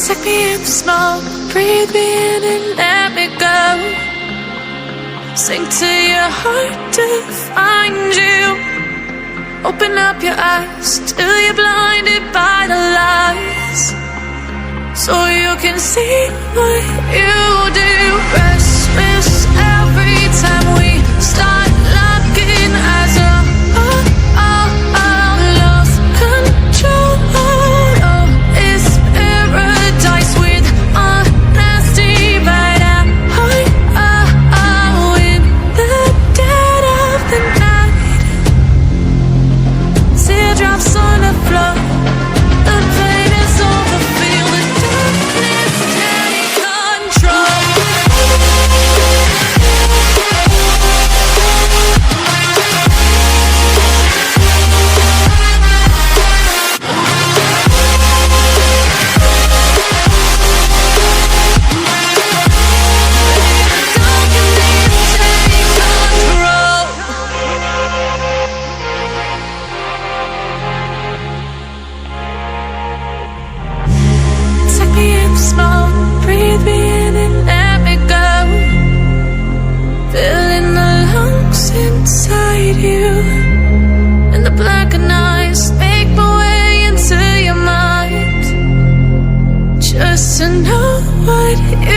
Take me in the smoke, breathe me in and let me go. Sink to your heart to find you. Open up your eyes till you're blinded by the lies, so you can see what you do. Restless every time we start locking eyes. Lost control. Oh, it's paradise with honesty right out. In the dead of the night, teardrops on the floor. The pain is over. Feel the darkness take control. Take me in the smoke, breathe me in and let me go. Filling the lungs inside you, and the blackened eyes make my way into your mind, just to know what you